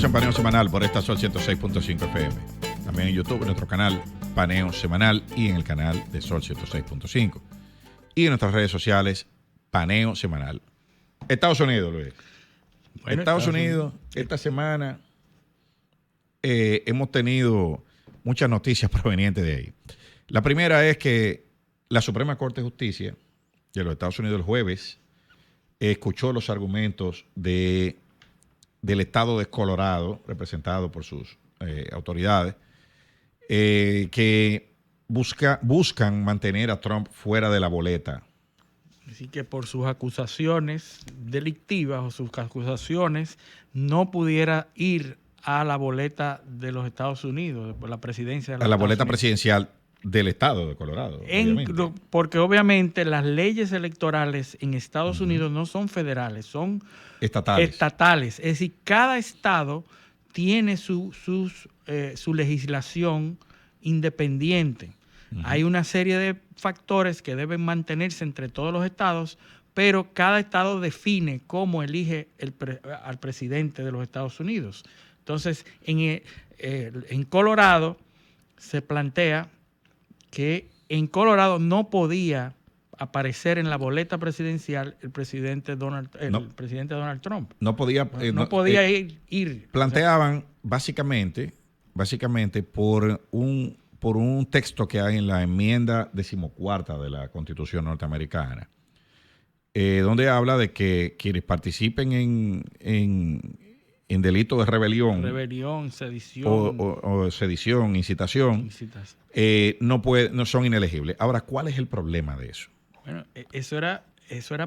Estamos en Paneo Semanal por esta Sol 106.5 FM. También en YouTube, en nuestro canal Paneo Semanal y en el canal de Sol 106.5. Y en nuestras redes sociales, Paneo Semanal. Estados Unidos, Luis. Bueno, Estados Unidos, esta semana hemos tenido muchas noticias provenientes de ahí. La primera es que la Suprema Corte de Justicia de los Estados Unidos el jueves escuchó los argumentos del estado de Colorado, representado por sus autoridades, que buscan mantener a Trump fuera de la boleta. Así que por sus acusaciones delictivas o sus acusaciones no pudiera ir a la boleta de los Estados Unidos, por la presidencia de los a la Estados boleta Unidos. presidencial del estado de Colorado. Porque obviamente las leyes electorales en Estados Unidos no son federales, son estatales. Es decir, cada estado tiene su legislación independiente. Hay una serie de factores que deben mantenerse entre todos los estados, pero cada estado define cómo elige al presidente de los Estados Unidos. Entonces, en Colorado se plantea que en Colorado no podía aparecer en la boleta presidencial el presidente Donald Trump. No podía, ir. Planteaban básicamente por un texto que hay en la enmienda 14ª de la Constitución norteamericana, donde habla de que quienes participen en delitos de rebelión, sedición o sedición, incitación, no son inelegibles. Ahora, ¿cuál es el problema de eso? Bueno, eso era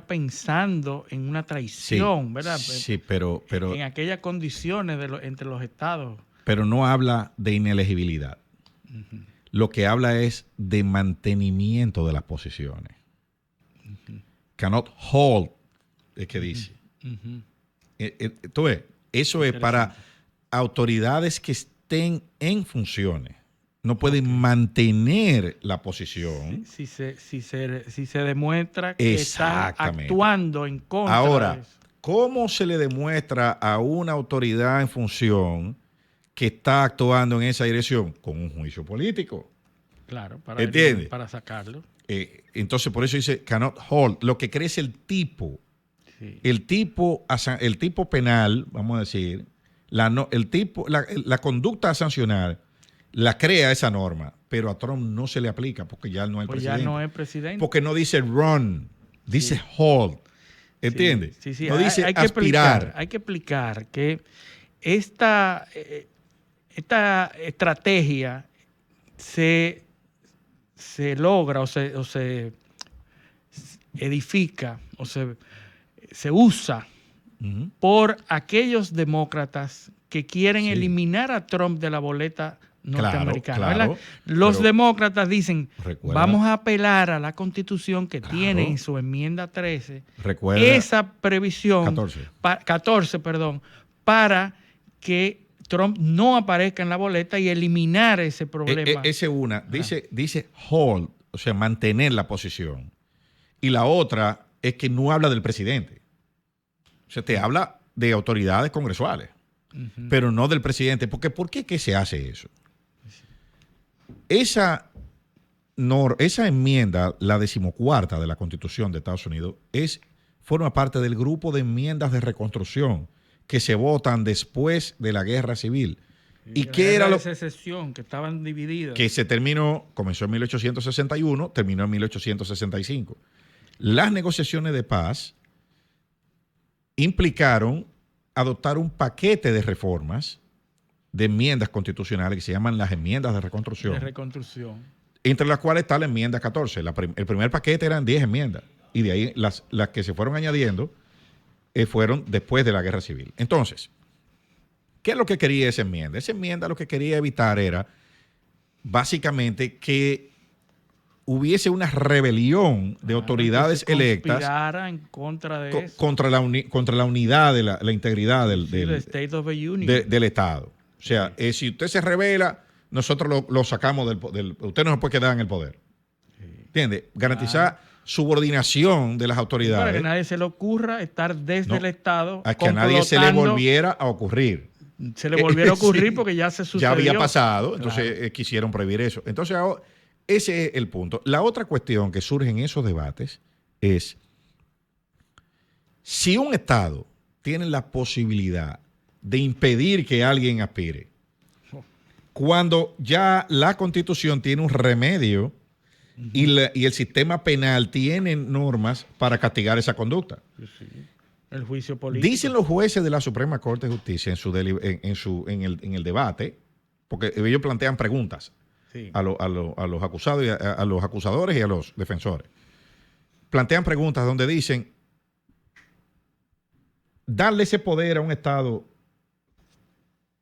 pensando en una traición, ¿verdad? Sí, pero en aquellas condiciones entre los estados. Pero no habla de inelegibilidad. Uh-huh. Lo que habla es de mantenimiento de las posiciones. Uh-huh. Cannot hold, es que dice. Uh-huh. Tú ves, eso es para autoridades que estén en funciones. No pueden mantener la posición. Si se demuestra que está actuando en contra. Ahora, de eso. ¿Cómo se le demuestra a una autoridad en función que está actuando en esa dirección? Con un juicio político. Claro, para sacarlo. Entonces, por eso dice cannot hold. Lo que cree es el tipo. Sí. El tipo penal, vamos a decir, la conducta a sancionar la crea esa norma, pero a Trump no se le aplica porque ya no es presidente. Ya no es presidente. Porque no dice run, dice hold. ¿Entiendes? Sí. No dice aspirar. Hay que explicar que esta estrategia se logra o se edifica o se usa por aquellos demócratas que quieren eliminar a Trump de la boleta norteamericana. Claro, los demócratas dicen, vamos a apelar a la Constitución que tiene en su enmienda 13 esa previsión 14, para que Trump no aparezca en la boleta y eliminar ese problema. Dice hold, o sea, mantener la posición. Y la otra es que no habla del presidente. O sea, te habla de autoridades congresuales, pero no del presidente. Porque ¿por qué que se hace eso? Esa enmienda, la 14ª de la Constitución de Estados Unidos, forma parte del grupo de enmiendas de reconstrucción que se votan después de la Guerra Civil. ¿Y qué era esa secesión que estaban divididas? Que comenzó en 1861, terminó en 1865. Las negociaciones de paz implicaron adoptar un paquete de reformas de enmiendas constitucionales que se llaman las enmiendas de reconstrucción. Entre las cuales está la enmienda 14. El primer paquete eran 10 enmiendas y de ahí las que se fueron añadiendo fueron después de la Guerra Civil. Entonces, ¿qué es lo que quería esa enmienda? Esa enmienda lo que quería evitar era básicamente que hubiese una rebelión de autoridades electas en contra de eso. contra la unidad, de la integridad del State of the Union. del Estado. O sea, si usted se rebela, nosotros lo sacamos del usted no se puede quedar en el poder. ¿Entiende? Garantizar subordinación de las autoridades. Para que nadie se le ocurra estar desde el Estado a que a nadie se le volviera a ocurrir. Se le volviera a ocurrir porque ya se sucedió. Ya había pasado, entonces quisieron prohibir eso. Entonces, ahora, ese es el punto. La otra cuestión que surge en esos debates es si un Estado tiene la posibilidad de impedir que alguien aspire, cuando ya la Constitución tiene un remedio y el sistema penal tiene normas para castigar esa conducta. Sí. El juicio político. Dicen los jueces de la Suprema Corte de Justicia en el debate, porque ellos plantean preguntas a los acusados, a los acusadores y a los defensores. Plantean preguntas donde dicen, darle ese poder a un Estado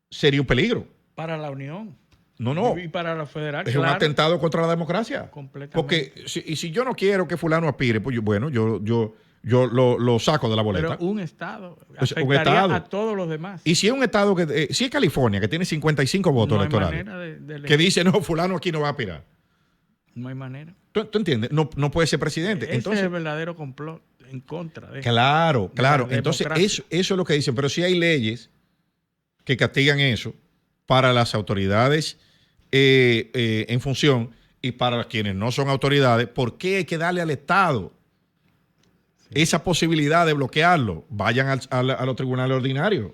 sería un peligro. Para la Unión. No. Y para la federal. Es un atentado contra la democracia. Completamente. Porque si yo no quiero que fulano aspire, pues yo lo saco de la boleta. Pero un Estado afectaría a todos los demás. Y si es un Estado si es California, que tiene 55 votos electorales, que dice, no, fulano aquí no va a aspirar. No hay manera. ¿Tú entiendes? No puede ser presidente. Ese es el verdadero complot en contra de... Claro. Entonces, eso es lo que dicen. Pero si hay leyes que castigan eso para las autoridades en función y para quienes no son autoridades, ¿por qué hay que darle al Estado esa posibilidad de bloquearlo? Vayan a los tribunales ordinarios.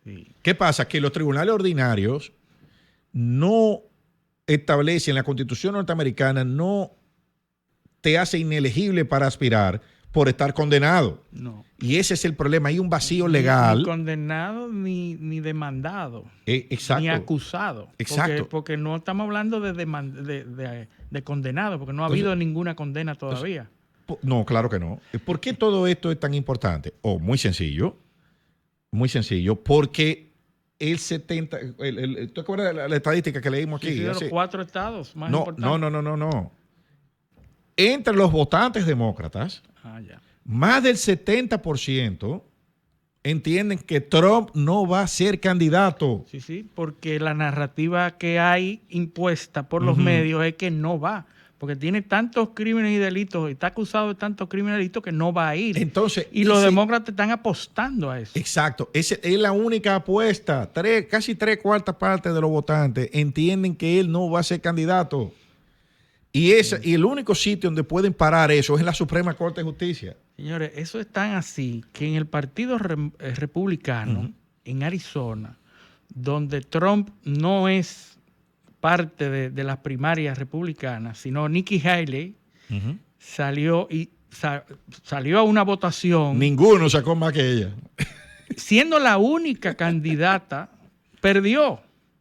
Sí. ¿Qué pasa? Que los tribunales ordinarios no establecen, la Constitución norteamericana no te hace inelegible para aspirar por estar condenado. No. Y ese es el problema. Hay un vacío legal. Ni condenado ni demandado. Exacto. Ni acusado. Exacto. Porque no estamos hablando de condenado, porque no ha habido ninguna condena todavía. No, claro que no. ¿Por qué todo esto es tan importante? Muy sencillo, porque el 70... ¿Tú acuerdas de la estadística que leímos aquí? Sí, de los 4 estados más importantes. No. Entre los votantes demócratas, más del 70% entienden que Trump no va a ser candidato. Sí, porque la narrativa que hay impuesta por los medios es que no va. Porque tiene tantos crímenes y delitos, y está acusado de tantos crímenes y delitos que no va a ir. Entonces, y los demócratas están apostando a eso. Exacto. Esa es la única apuesta. Casi 3/4 partes de los votantes entienden que él no va a ser candidato. Y el único sitio donde pueden parar eso es en la Suprema Corte de Justicia. Señores, eso es tan así que en el Partido Republicano, en Arizona, donde Trump no es parte de las primarias republicanas, sino Nikki Haley salió a una votación. Ninguno sacó más que ella. Siendo la única candidata, perdió.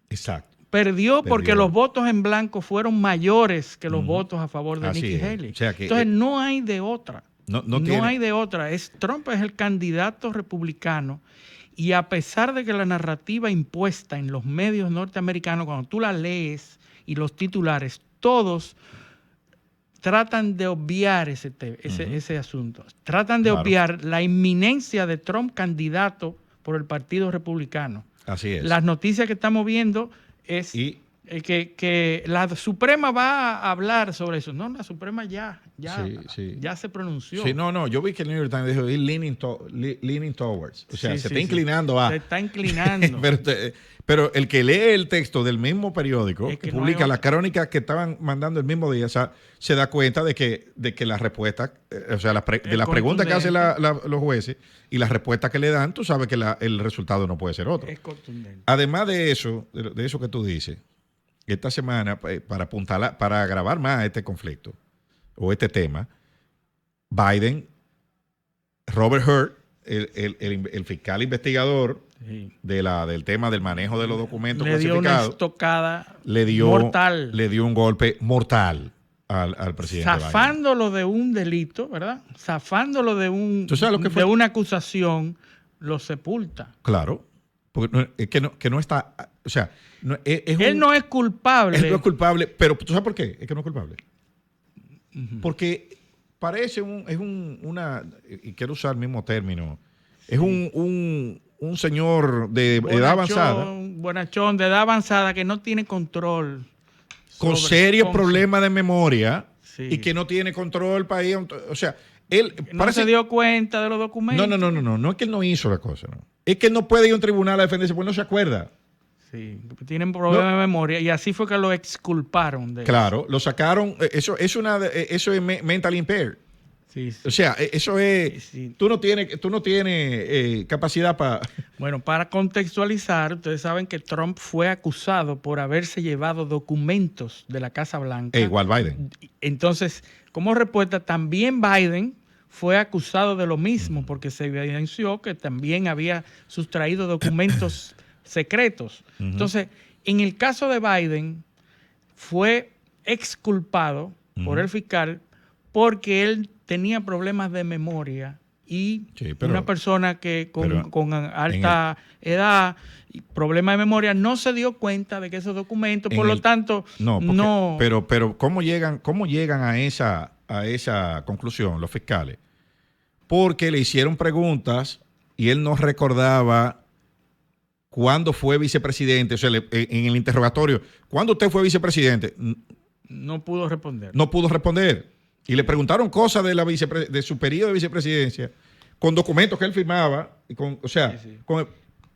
Exacto. Perdió porque los votos en blanco fueron mayores que los votos a favor de Nikki Haley. O sea que, entonces no hay de otra. No hay de otra. Trump es el candidato republicano. Y a pesar de que la narrativa impuesta en los medios norteamericanos, cuando tú la lees y los titulares, todos tratan de obviar ese asunto. Tratan de obviar la inminencia de Trump candidato por el Partido Republicano. Así es. Las noticias que estamos viendo es que la Suprema va a hablar sobre eso. No, la Suprema ya se pronunció. Sí, yo vi que el New York Times dijo leaning towards. O sea, se está inclinando a... Se está inclinando. pero el que lee el texto del mismo periódico, que publica las crónicas que estaban mandando el mismo día, o sea, se da cuenta de que la respuesta, o sea, de las preguntas que hacen los jueces y las respuestas que le dan, tú sabes que el resultado no puede ser otro. Es contundente. Además de eso que tú dices, esta semana, para agravar más este conflicto o este tema, Biden, Robert Hur, el fiscal investigador del tema del manejo de los documentos clasificados, le dio una estocada mortal. Le dio un golpe mortal al presidente Zafándolo Biden. De un delito, ¿verdad? Zafándolo de de una acusación, lo sepulta. Claro. Porque es que no está... O sea, él no es culpable. Él no es culpable, pero ¿tú sabes por qué? Es que no es culpable. Porque parece y quiero usar el mismo término, es un señor de edad avanzada. Bonachón, de edad avanzada, que no tiene control. Con serios problemas de memoria y que no tiene control para ir. O sea, Él no se dio cuenta de los documentos. No es que él no hizo la cosa, no. Es que él no puede ir a un tribunal a defenderse porque no se acuerda. Sí, tienen problemas de memoria y así fue que lo exculparon de Claro, lo sacaron. Eso es mental impaired. Sí. O sea, eso es. Sí. Tú no tienes capacidad para. Bueno, para contextualizar, ustedes saben que Trump fue acusado por haberse llevado documentos de la Casa Blanca. Igual Biden. Entonces, como respuesta, también Biden fue acusado de lo mismo, porque se evidenció que también había sustraído documentos secretos. Entonces, en el caso de Biden, fue exculpado por el fiscal porque él tenía problemas de memoria y una persona que con alta edad y problemas de memoria no se dio cuenta de que esos documentos, por lo tanto, no. Pero ¿cómo llegan a esa conclusión los fiscales? Porque le hicieron preguntas y él no recordaba cuándo fue vicepresidente. O sea, en el interrogatorio, ¿cuándo usted fue vicepresidente? No pudo responder. No pudo responder. Y le preguntaron cosas de su periodo de vicepresidencia con documentos que él firmaba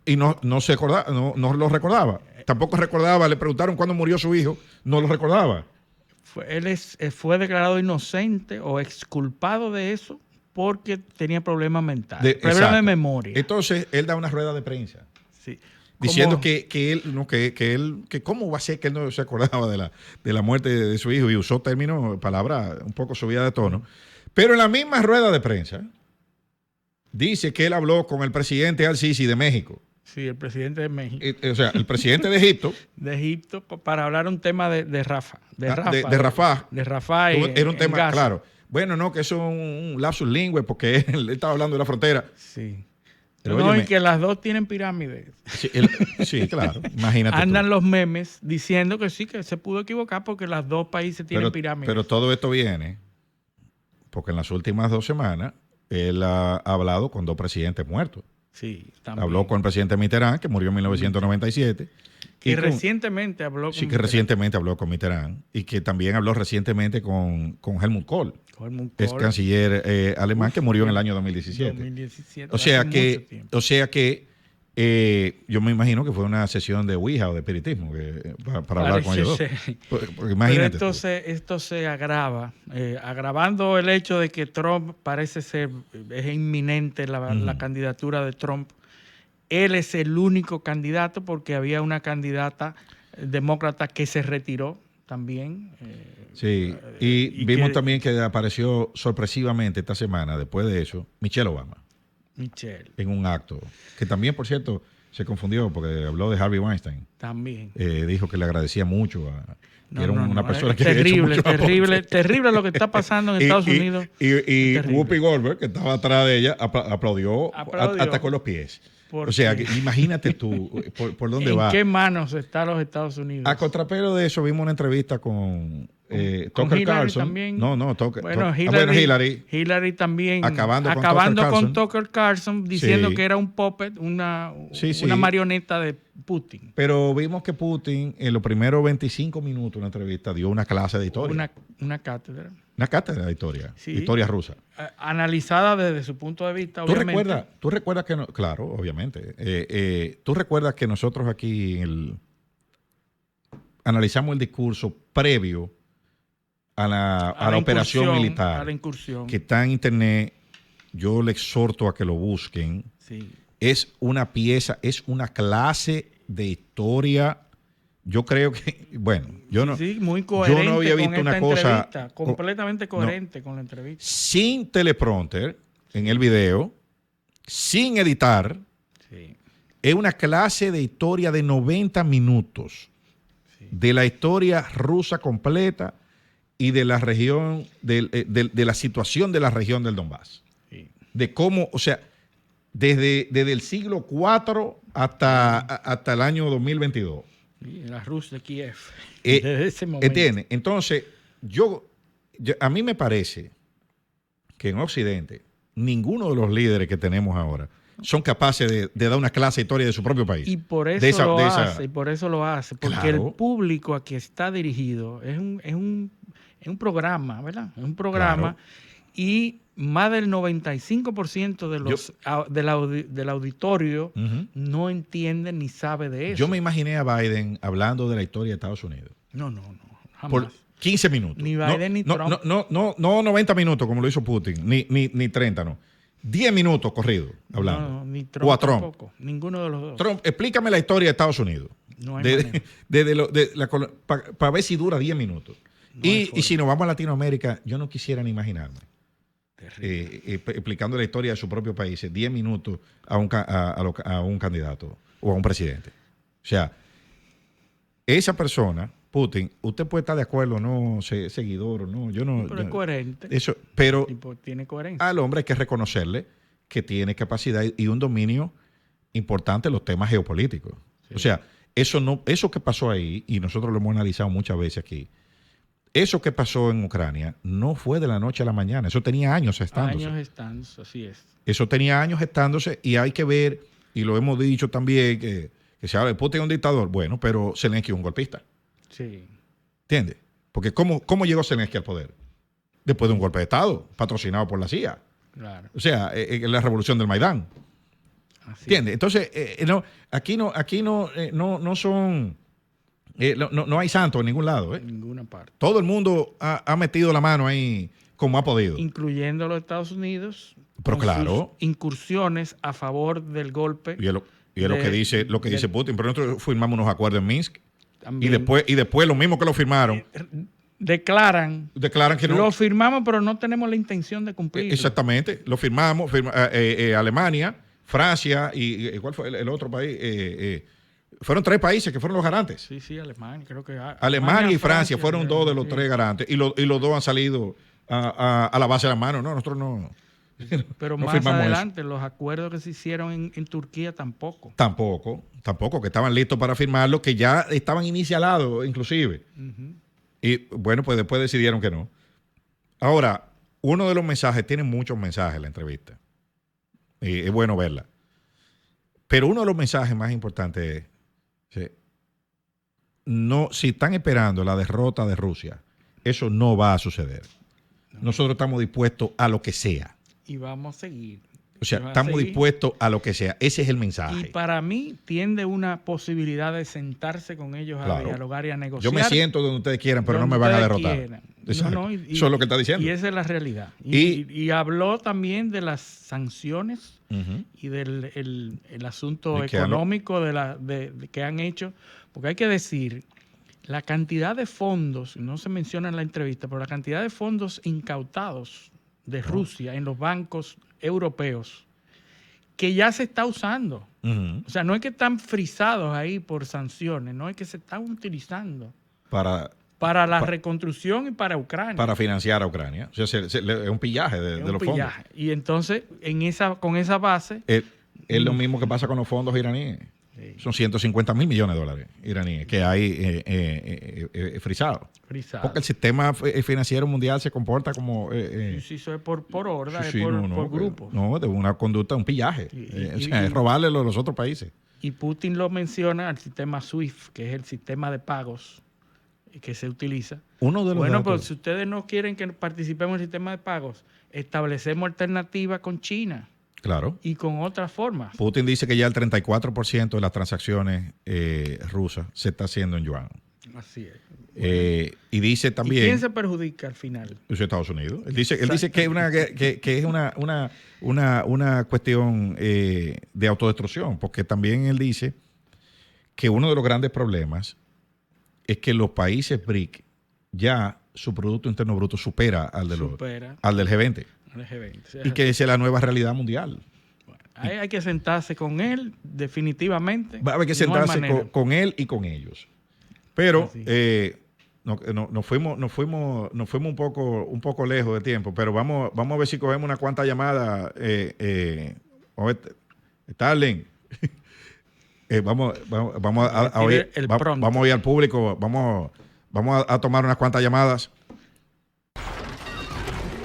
y no se acordaba, no lo recordaba. Tampoco recordaba, le preguntaron cuándo murió su hijo, no lo recordaba. Él fue declarado inocente o exculpado de eso porque tenía problemas mentales, problemas de memoria. Entonces, él da una rueda de prensa. Sí. Diciendo que cómo va a ser que él no se acordaba de la muerte de su hijo y usó términos, palabras un poco subidas de tono. Pero en la misma rueda de prensa dice que él habló con el presidente al-Sisi de México. Sí, el presidente de México. O sea, el presidente de Egipto. De Egipto, para hablar un tema de Rafah. De Rafah. De Rafah. Era un tema, claro. Bueno, no, que eso es un lapsus lingüe porque él estaba hablando de la frontera. Sí. Pero no, y que las dos tienen pirámides. Sí, claro. Imagínate. Andan los memes diciendo que sí, que se pudo equivocar porque los dos países tienen pirámides. Pero todo esto viene porque en las últimas 2 semanas él ha hablado con 2 presidentes muertos. Sí, también. Habló con el presidente Mitterrand, que murió en 1997. Que recientemente habló con Sí, que recientemente habló con Mitterrand. Y que también habló recientemente con Helmut Kohl. Es canciller alemán que murió en el año 2017. O sea que yo me imagino que fue una sesión de Ouija o de espiritismo para hablar con ellos dos. Porque imagínate. Pero esto se agrava, agravando el hecho de que Trump parece ser, es inminente la candidatura de Trump. Él es el único candidato porque había una candidata demócrata que se retiró también. Sí, y vimos también que apareció sorpresivamente esta semana, después de eso, Michelle Obama. En un acto, que también, por cierto, se confundió porque habló de Harvey Weinstein. También. Dijo que le agradecía mucho que era una persona que terrible lo que está pasando en Estados Unidos. Y Whoopi Goldberg, que estaba atrás de ella, aplaudió. Hasta con los pies. O sea, que imagínate tú por dónde va. ¿En qué manos están los Estados Unidos? A contrapelo de eso, vimos una entrevista con Tucker Carlson. También. Hillary. Hillary también. Acabando con Tucker Carlson, diciendo que era un puppet, una marioneta de Putin. Pero vimos que Putin, en los primeros 25 minutos de la entrevista, dio una clase de historia. Una cátedra. Una cátedra de historia. Sí. Historia rusa. Analizada desde su punto de vista, obviamente. ¿Tú recuerdas que claro, obviamente. ¿Tú recuerdas que nosotros aquí analizamos el discurso previo a la operación militar? A la incursión. Que está en internet. Yo le exhorto a que lo busquen. Sí. Es una pieza, es una clase de historia. Yo creo que, bueno, muy coherente. Yo no había visto una cosa completamente coherente con la entrevista. Sin teleprompter en el video, sin editar. Sí. Es una clase de historia de 90 minutos de la historia rusa completa y de la región, de la situación de la región del Donbass. Sí. De cómo, o sea, desde el siglo IV hasta el año 2022. La Rus de Kiev. Desde ese momento. ¿Entiendes? Entonces, a mí me parece que en Occidente, ninguno de los líderes que tenemos ahora son capaces de dar una clase de historia de su propio país. Y por eso lo hace. Porque claro, el público a que está dirigido es un programa, ¿verdad? Es un programa. Claro. Y más del 95% de los, del auditorio no entiende ni sabe de eso. Yo me imaginé a Biden hablando de la historia de Estados Unidos. No, jamás. Por 15 minutos. Ni Biden ni Trump. No 90 minutos como lo hizo Putin, ni 30, no. 10 minutos corrido hablando. No, ni Trump o a Trump. Tampoco. Ninguno de los dos. Trump, explícame la historia de Estados Unidos. No hay para ver si dura 10 minutos. Y si nos vamos a Latinoamérica, yo no quisiera ni imaginarme. Explicando la historia de su propio país, 10 minutos a un candidato o a un presidente. O sea, esa persona, Putin, usted puede estar de acuerdo o no, seguidor o no, yo no. Pero es coherente. Eso, pero tiene coherencia. al hombre hay que reconocerle que tiene capacidad y un dominio importante en los temas geopolíticos. Sí. O sea, eso que pasó ahí, y nosotros lo hemos analizado muchas veces aquí, eso que pasó en Ucrania no fue de la noche a la mañana. Eso tenía años gestándose. Años gestándose, así es. Eso tenía años gestándose y hay que ver, y lo hemos dicho también, que se habla de Putin es un dictador. Bueno, pero Zelensky es un golpista. Sí. ¿Entiendes? Porque ¿cómo llegó Zelensky al poder? Después de un golpe de Estado, patrocinado por la CIA. Claro. O sea, la revolución del Maidán. ¿Entiendes? Entonces, aquí no son... no hay santos en ningún lado. En ninguna parte. Todo el mundo ha metido la mano ahí como ha podido. Incluyendo los Estados Unidos. Pero claro. Sus incursiones a favor del golpe. Y es lo que dice Putin. Pero nosotros firmamos unos acuerdos en Minsk. También. Y después los mismos que lo firmaron. Declaran que no. Lo firmamos, pero no tenemos la intención de cumplirlo. Exactamente. Lo firmamos. Alemania, Francia y ¿cuál fue el otro país? Fueron 3 países que fueron los garantes. Sí, Alemania, creo que... Alemania y Francia fueron 2 de los 3 garantes. Y los 2 han salido a la base de la mano. No, nosotros no. Pero no más adelante, los acuerdos que se hicieron en Turquía tampoco. Tampoco, que estaban listos para firmarlo, que ya estaban inicialados inclusive. Y bueno, pues después decidieron que no. Ahora, uno de los mensajes, tiene muchos mensajes la entrevista. Y es bueno verla. Pero uno de los mensajes más importantes es, si están esperando la derrota de Rusia, eso no va a suceder. Nosotros estamos dispuestos a lo que sea. Y vamos a seguir. O sea, estamos dispuestos a lo que sea. Ese es el mensaje. Y para mí tiende una posibilidad de sentarse con ellos a dialogar y a negociar. Yo me siento donde ustedes quieran, pero no me van a derrotar. Eso es lo que está diciendo. Y esa es la realidad. Y habló también de las sanciones y del el asunto económico que han hecho. Porque hay que decir, la cantidad de fondos, no se menciona en la entrevista, pero la cantidad de fondos incautados de Rusia en los bancos europeos que ya se está usando. O sea, no es que están frisados ahí por sanciones, no es que se están utilizando para la reconstrucción y para Ucrania. Para financiar a Ucrania. O sea, es un pillaje de los fondos. Y entonces, con esa base... Es lo mismo que pasa con los fondos iraníes. Sí. Son 150 mil millones de dólares iraníes que hay frisados. Porque el sistema financiero mundial se comporta como... sí, eso es por horda, por grupos. No, de una conducta, un pillaje. Es robarle a los otros países. Y Putin lo menciona al sistema SWIFT, que es el sistema de pagos que se utiliza. Pero si ustedes no quieren que participemos en el sistema de pagos, establecemos alternativas con China. Claro. Y con otras formas. Putin dice que ya el 34% de las transacciones rusas se está haciendo en yuan. Así es. Y dice también... ¿Y quién se perjudica al final? Es Estados Unidos. Él dice que es una cuestión de autodestrucción, porque también él dice que uno de los grandes problemas es que los países BRIC ya su Producto Interno Bruto supera al del G20. Y que esa es la nueva realidad mundial. Bueno, hay que sentarse con él, definitivamente. Va a haber que sentarse con él y con ellos. Pero nos fuimos un poco lejos de tiempo, pero vamos a ver si cogemos una cuanta llamada. Starling. Vamos a oír al público, vamos a tomar unas cuantas llamadas.